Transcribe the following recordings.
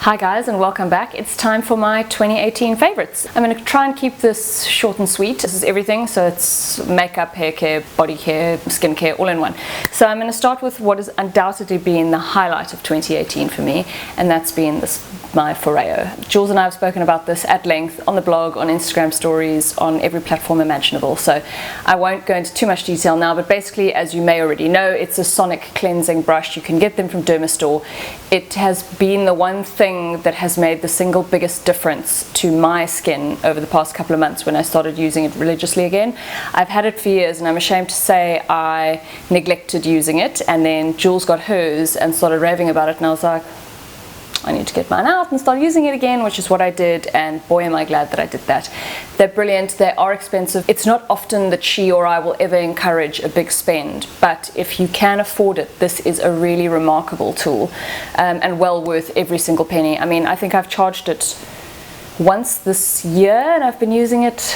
Hi guys, and welcome back. It's time for my 2018 favorites. I'm going to try and keep this short and sweet. This is everything, so it's makeup, hair care, body care, skin care, all in one. So I'm going to start with what has undoubtedly been the highlight of 2018 for me, and that's been my Foreo. Jules and I have spoken about this at length on the blog, on Instagram stories, on every platform imaginable, so I won't go into too much detail now, but basically, as you may already know, it's a sonic cleansing brush. You can get them from Dermastore. It has been the one thing that has made the single biggest difference to my skin over the past couple of months when I started using it religiously again. I've had it for years, and I'm ashamed to say I neglected using it, and then Jules got hers and started raving about it, and I was like, I need to get mine out and start using it again, which is what I did, and boy am I glad that I did that. They're brilliant, they are expensive. It's not often that she or I will ever encourage a big spend, but if you can afford it, this is a really remarkable tool, and well worth every single penny. I mean, I think I've charged it once this year, and I've been using it,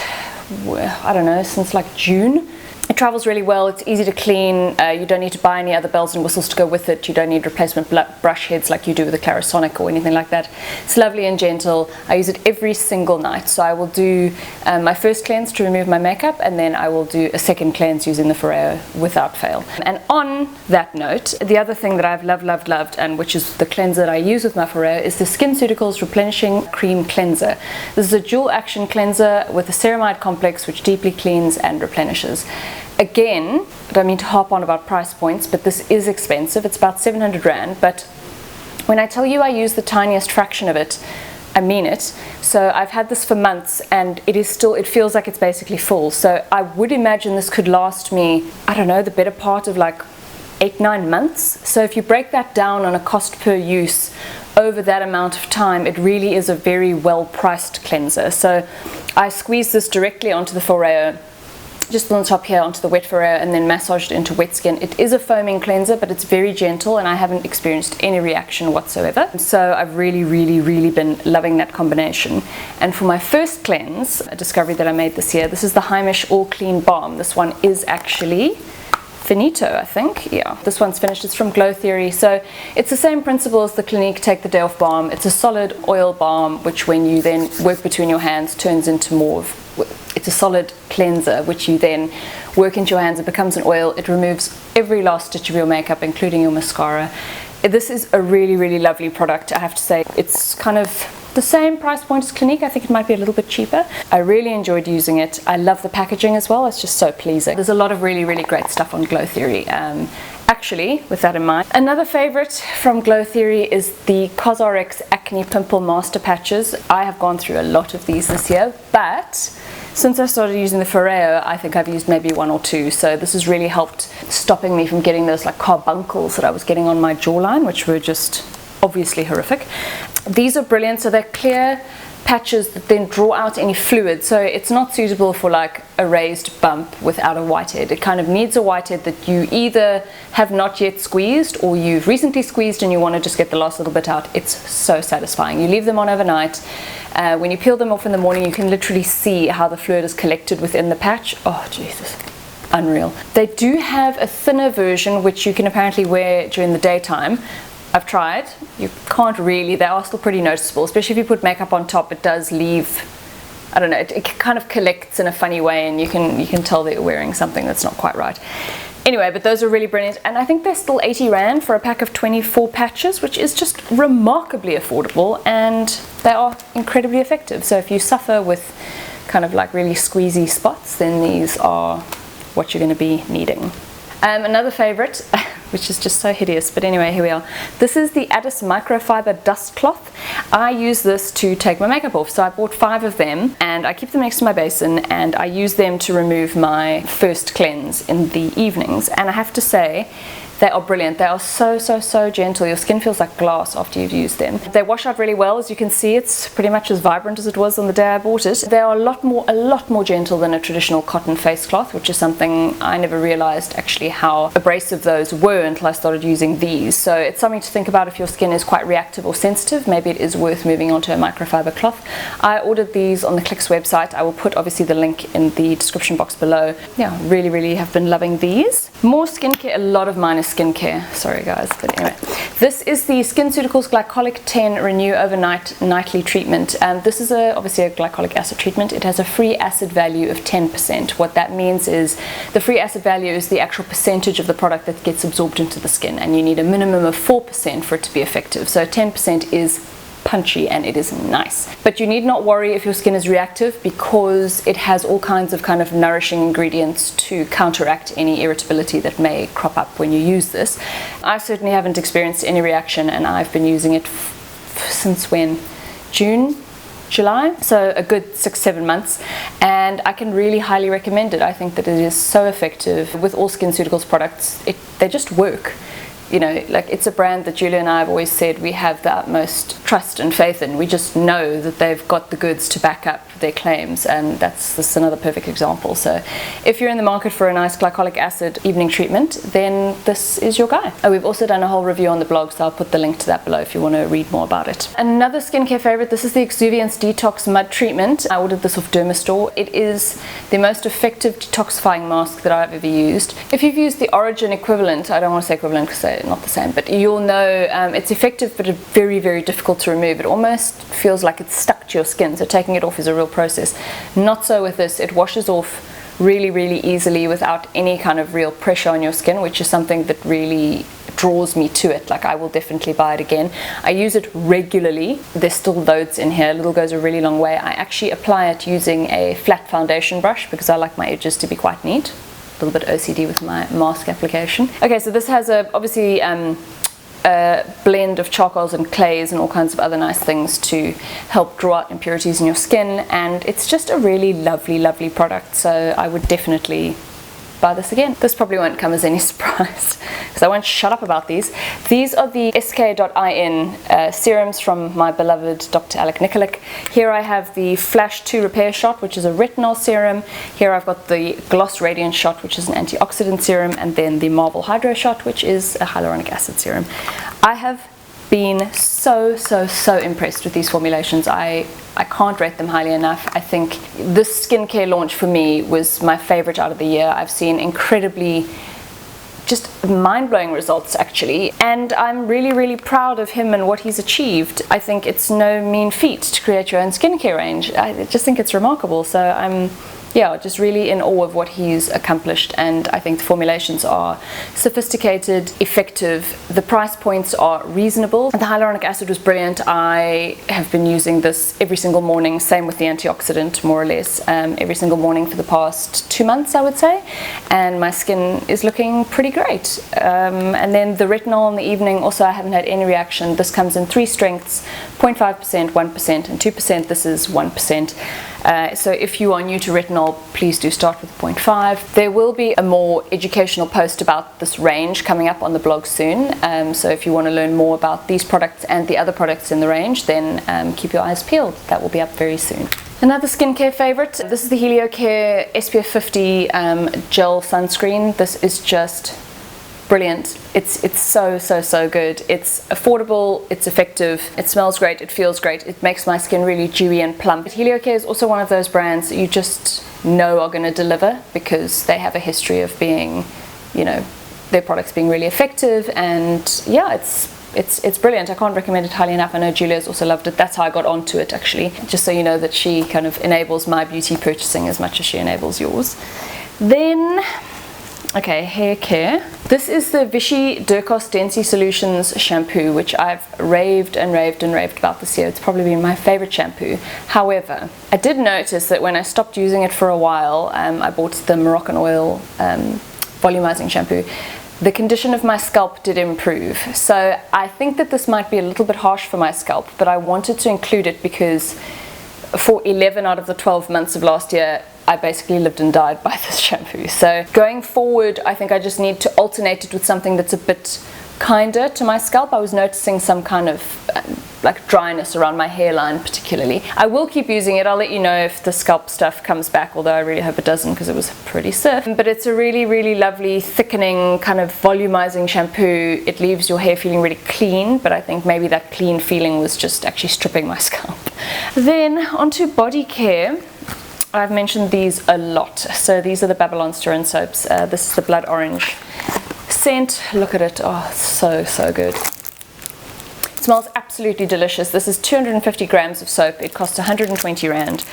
I don't know, since like June. It travels really well, it's easy to clean, you don't need to buy any other bells and whistles to go with it, you don't need replacement brush heads like you do with a Clarisonic or anything like that. It's lovely and gentle. I use it every single night, so I will do my first cleanse to remove my makeup, and then I will do a second cleanse using the Foreo without fail. And on that note, the other thing that I've loved, and which is the cleanser that I use with my Foreo, is the SkinCeuticals Replenishing Cream Cleanser. This is a dual action cleanser with a ceramide complex which deeply cleans and replenishes. Again, I don't mean to harp on about price points, but this is expensive. It's about 700 Rand, but when I tell you I use the tiniest fraction of it, I mean it. So I've had this for months, and it feels like it's basically full. So I would imagine this could last me, I don't know, the better part of like 8-9 months. So if you break that down on a cost per use over that amount of time, it really is a very well priced cleanser. So I squeeze this directly onto the Foreo, just on the top here onto the wet Foreo, and then massaged into wet skin. It is a foaming cleanser, but it's very gentle, and I haven't experienced any reaction whatsoever. So I've really been loving that combination. And for my first cleanse, a discovery that I made this year, this is the Heimish All Clean Balm. This one is actually finito, I think. Yeah, this one's finished. It's from Glow Theory. So it's the same principle as the Clinique Take the Day Off Balm. It's a solid oil balm, which when you then work between your hands turns into more of, it's a solid cleanser, which you then work into your hands. It becomes an oil. It removes every last stitch of your makeup, including your mascara. This is a really lovely product, I have to say. It's kind of the same price point as Clinique. I think it might be a little bit cheaper. I really enjoyed using it. I love the packaging as well. It's just so pleasing. There's a lot of really great stuff on Glow Theory. Actually, with that in mind, another favorite from Glow Theory is the CosRx Acne Pimple Master Patches. I have gone through a lot of these this year, but since I started using the Foreo, I think I've used maybe 1 or 2. So this has really helped stopping me from getting those like carbuncles that I was getting on my jawline, which were just obviously horrific. These are brilliant. So they're clear patches that then draw out any fluid, so it's not suitable for like a raised bump without a whitehead. It kind of needs a whitehead that you either have not yet squeezed, or you've recently squeezed and you want to just get the last little bit out. It's so satisfying. You leave them on overnight. When you peel them off in the morning, you can literally see how the fluid is collected within the patch. Oh Jesus, unreal. They do have a thinner version which you can apparently wear during the daytime. I've tried. You can't really, they are still pretty noticeable, especially if you put makeup on top. It does leave, I don't know, it kind of collects in a funny way, and you can tell that you're wearing something that's not quite right. Anyway, but those are really brilliant, and I think they're still 80 Rand for a pack of 24 patches, which is just remarkably affordable, and they are incredibly effective. So if you suffer with kind of like really squeezy spots, then these are what you're going to be needing. Another favorite, which is just so hideous, but anyway, here we are. This is the Addis Microfiber Dust Cloth. I use this to take my makeup off, so I bought 5 of them, and I keep them next to my basin, and I use them to remove my first cleanse in the evenings. And I have to say, they are brilliant. They are so gentle. Your skin feels like glass after you've used them. They wash out really well. As you can see, it's pretty much as vibrant as it was on the day I bought it. They are a lot more gentle than a traditional cotton face cloth, which is something I never realized actually how abrasive those were until I started using these. So it's something to think about if your skin is quite reactive or sensitive. Maybe it is worth moving on to a microfiber cloth. I ordered these on the Clicks website. I will put obviously the link in the description box below. Yeah, really have been loving these. More skincare, a lot of mine is skincare, sorry guys, but anyway. This is the SkinCeuticals Glycolic 10 Renew Overnight Nightly Treatment. This is obviously a glycolic acid treatment. It has a free acid value of 10%. What that means is the free acid value is the actual percentage of the product that gets absorbed into the skin, and you need a minimum of 4% for it to be effective. So 10% is punchy and it is nice, but you need not worry if your skin is reactive, because it has all kinds of kind of nourishing ingredients to counteract any irritability that may crop up when you use this. I certainly haven't experienced any reaction, and I've been using it since when? June, July, so a good 6-7 months, and I can really highly recommend it. I think that it is so effective. With all SkinCeuticals products, they just work. You know, like, it's a brand that Julia and I have always said we have the utmost trust and faith in. We just know that they've got the goods to back up their claims, and this is another perfect example. So if you're in the market for a nice glycolic acid evening treatment, then this is your guy. We've also done a whole review on the blog, so I'll put the link to that below if you want to read more about it. Another skincare favorite, this is the Exuviance Detox Mud Treatment. I ordered this off Dermastore. It is the most effective detoxifying mask that I've ever used. If you've used the Origin equivalent, I don't want to say equivalent because they're not the same, but you'll know it's effective, but it's very, very difficult to remove. It almost feels like it's stuck to your skin, so taking it off is a real process. Not so with this. It washes off really, really easily without any kind of real pressure on your skin, which is something that really draws me to it. Like, I will definitely buy it again. I use it regularly. There's still loads in here. A little goes a really long way. I actually apply it using a flat foundation brush because I like my edges to be quite neat. A little bit OCD with my mask application. Okay, so this has obviously a blend of charcoals and clays and all kinds of other nice things to help draw out impurities in your skin, and it's just a really lovely, lovely product. So I would definitely buy this again. This probably won't come as any surprise because I won't shut up about these. These are the sk.in serums from my beloved Dr. Alec Nikolic. Here I have the Flash 2 Repair Shot, which is a retinol serum. Here I've got the Gloss Radiance Shot, which is an antioxidant serum, and then the Marble Hydro Shot, which is a hyaluronic acid serum. I have been so impressed with these formulations. I can't rate them highly enough. I think this skincare launch for me was my favorite out of the year. I've seen incredibly just mind-blowing results actually, and I'm really, really proud of him and what he's achieved. I think it's no mean feat to create your own skincare range. I just think it's remarkable. So I'm just really in awe of what he's accomplished, and I think the formulations are sophisticated, effective, the price points are reasonable. The hyaluronic acid was brilliant. I have been using this every single morning, same with the antioxidant, more or less, every single morning for the past 2 months, I would say, and my skin is looking pretty great. And then the retinol in the evening, also I haven't had any reaction. This comes in 3 strengths, 0.5%, 1%, and 2%. This is 1%. So if you are new to retinol, please do start with 0.5. There will be a more educational post about this range coming up on the blog soon. So if you want to learn more about these products and the other products in the range, then keep your eyes peeled. That will be up very soon. Another skincare favorite, this is the HelioCare SPF 50 gel sunscreen. This is just brilliant. It's so good. It's affordable, it's effective, it smells great, it feels great, it makes my skin really dewy and plump. But HelioCare is also one of those brands that you just know are going to deliver because they have a history of being, you know, their products being really effective, and yeah, it's brilliant. I can't recommend it highly enough. I know Julia's also loved it. That's how I got onto it actually, just so you know that she kind of enables my beauty purchasing as much as she enables yours. Then okay, hair care. This is the Vichy Durkos Density Solutions shampoo, which I've raved and raved and raved about this year. It's probably been my favorite shampoo. However, I did notice that when I stopped using it for a while, I bought the Moroccan Oil volumizing shampoo, the condition of my scalp did improve. So I think that this might be a little bit harsh for my scalp, but I wanted to include it because for 11 out of the 12 months of last year, I basically lived and died by this shampoo. So going forward, I think I just need to alternate it with something that's a bit kinder to my scalp. I was noticing some kind of like dryness around my hairline particularly. I will keep using it. I'll let you know if the scalp stuff comes back, although I really hope it doesn't because it was pretty stiff. But it's a really, really lovely thickening kind of volumizing shampoo. It leaves your hair feeling really clean, but I think maybe that clean feeling was just actually stripping my scalp. Then onto body care. I've mentioned these a lot. So these are the Babylon Stir-In soaps. This is the blood orange scent. Look at it. Oh, it's so good. It smells absolutely delicious. This is 250 grams of soap. It costs 120 Rand.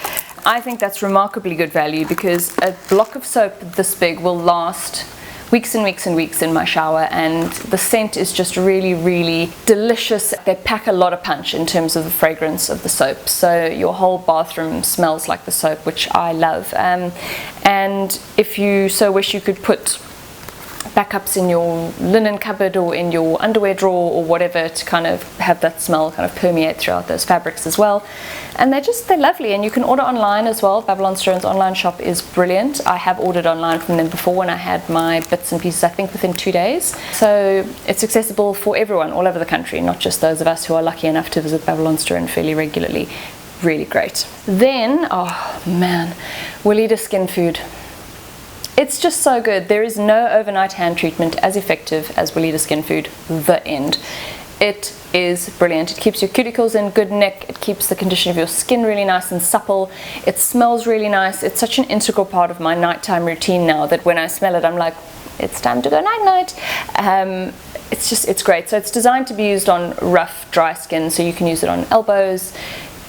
I think that's remarkably good value because a block of soap this big will last weeks and weeks and weeks in my shower, and the scent is just really delicious. They pack a lot of punch in terms of the fragrance of the soap, so your whole bathroom smells like the soap, which I love. And if you so wish, you could put backups in your linen cupboard or in your underwear drawer or whatever to kind of have that smell kind of permeate throughout those fabrics as well. And they're lovely, and you can order online as well. Babylon Stir-In's online shop is brilliant. I have ordered online from them before when I had my bits and pieces, I think within 2 days. So it's accessible for everyone all over the country, not just those of us who are lucky enough to visit Babylon Stir-In fairly regularly. Really great. Then, oh man, Weleda Skin Food. It's just so good. There is no overnight hand treatment as effective as Weleda Skin Food, the end. It is brilliant. It keeps your cuticles in good nick. It keeps the condition of your skin really nice and supple. It smells really nice. It's such an integral part of my nighttime routine now that when I smell it, I'm like, it's time to go night-night. It's great. So it's designed to be used on rough, dry skin, so you can use it on elbows,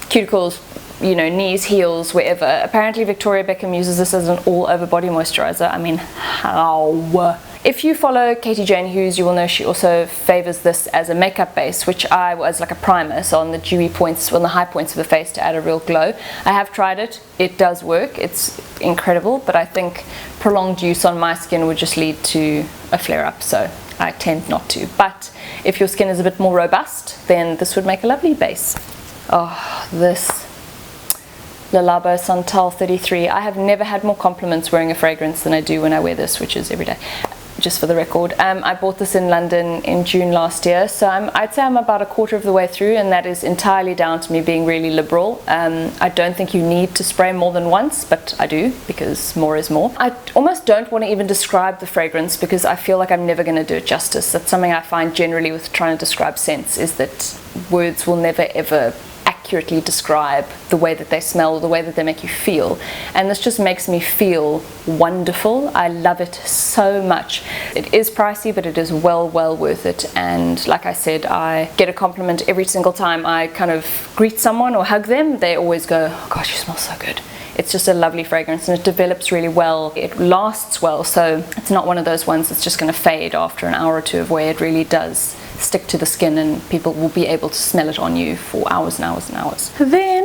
cuticles, you know, knees, heels, wherever. Apparently Victoria Beckham uses this as an all-over body moisturizer. I mean, how? If you follow Katie Jane Hughes, you will know she also favors this as a makeup base, which I was like a primer, so on the dewy points, on the high points of the face to add a real glow. I have tried it. It does work. It's incredible, but I think prolonged use on my skin would just lead to a flare-up, so I tend not to. But if your skin is a bit more robust, then this would make a lovely base. Oh, this Le Labo Santal 33. I have never had more compliments wearing a fragrance than I do when I wear this, which is every day, just for the record. I bought this in London in June last year, so I'd say I'm about a quarter of the way through, and that is entirely down to me being really liberal. I don't think you need to spray more than once, but I do, because more is more. I almost don't want to even describe the fragrance because I feel like I'm never going to do it justice. That's something I find generally with trying to describe scents, is that words will never ever accurately describe the way that they smell or the way that they make you feel, and this just makes me feel wonderful. I love it so much. It is pricey, but it is well worth it, and like I said, I get a compliment every single time I kind of greet someone or hug them. They always go, oh gosh, you smell so good. It's just a lovely fragrance, and it develops really well. It lasts well, so it's not one of those ones that's just going to fade after an hour or two of wear. It really does stick to the skin, and people will be able to smell it on you for hours and hours and hours. Then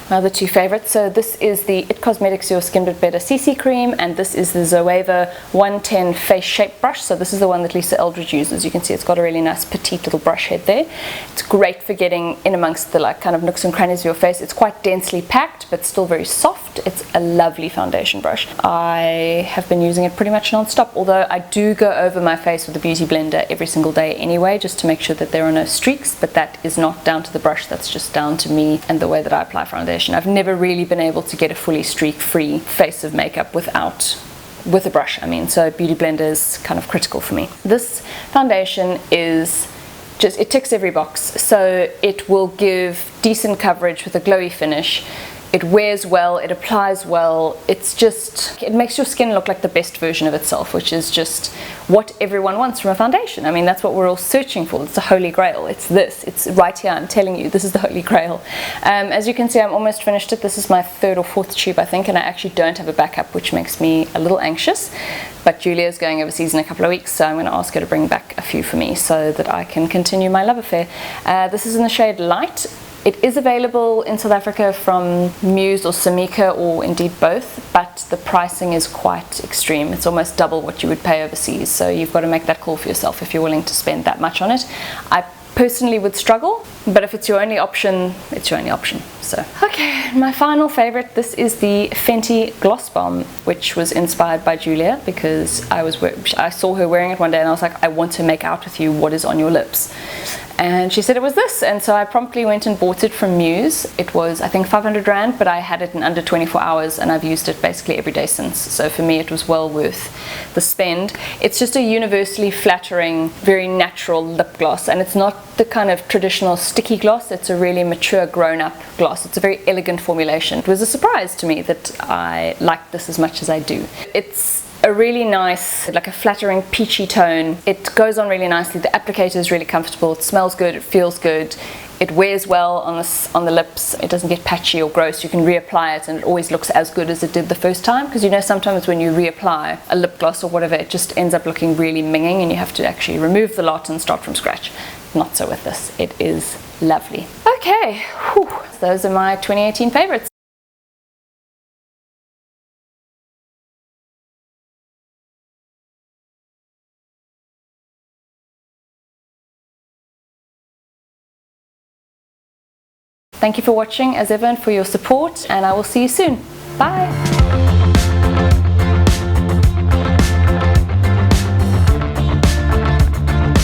my other two favorites. So this is the It Cosmetics Your Skin Bit Better CC Cream, and this is the Zoeva 110 Face Shape Brush. So this is the one that Lisa Eldridge uses. You can see it's got a really nice petite little brush head there. It's great for getting in amongst the like kind of nooks and crannies of your face. It's quite densely packed, but still very soft. It's a lovely foundation brush. I have been using it pretty much non-stop, although I do go over my face with a beauty blender every single day anyway, just to make sure that there are no streaks, but that is not down to the brush, that's just down to me and the way that I apply foundation. I've never really been able to get a fully streak-free face of makeup with a brush, I mean, so beauty blender is kind of critical for me. This foundation is just, it ticks every box, so it will give decent coverage with a glowy finish. It wears well, it applies well, it's just, it makes your skin look like the best version of itself, which is just what everyone wants from a foundation. I mean, that's what we're all searching for. It's the holy grail. It's this, it's right here, I'm telling you, this is the holy grail. As you can see, I'm almost finished it. This is my third or fourth tube, I think, and I actually don't have a backup, which makes me a little anxious. But Julia's going overseas in a couple of weeks, so I'm going to ask her to bring back a few for me so that I can continue my love affair. This is in the shade Light. It is available in South Africa from Muse or Samika, or indeed both, but the pricing is quite extreme. It's almost double what you would pay overseas, so you've got to make that call for yourself if you're willing to spend that much on it. I personally would struggle, but if it's your only option, it's your only option. So, okay, my final favorite, this is the Fenty Gloss Bomb, which was inspired by Julia because I saw her wearing it one day and I was like, I want to make out with you, what is on your lips? And she said it was this, and so I promptly went and bought it from Muse. It was, I think, 500 Rand, but I had it in under 24 hours and I've used it basically every day since. So for me, it was well worth the spend. It's just a universally flattering, very natural lip gloss, and it's not the kind of traditional sticky gloss. It's a really mature, grown-up gloss. It's a very elegant formulation. It was a surprise to me that I liked this as much as I do. It's a really nice, like a flattering peachy tone. It goes on really nicely. The applicator is really comfortable. It smells good. It feels good. It wears well on the lips. It doesn't get patchy or gross. You can reapply it and it always looks as good as it did the first time, because you know sometimes when you reapply a lip gloss or whatever, it just ends up looking really minging and you have to actually remove the lot and start from scratch. Not so with this. It is lovely. Okay, whew. Those are my 2018 favorites. Thank you for watching as ever and for your support, and I will see you soon. Bye!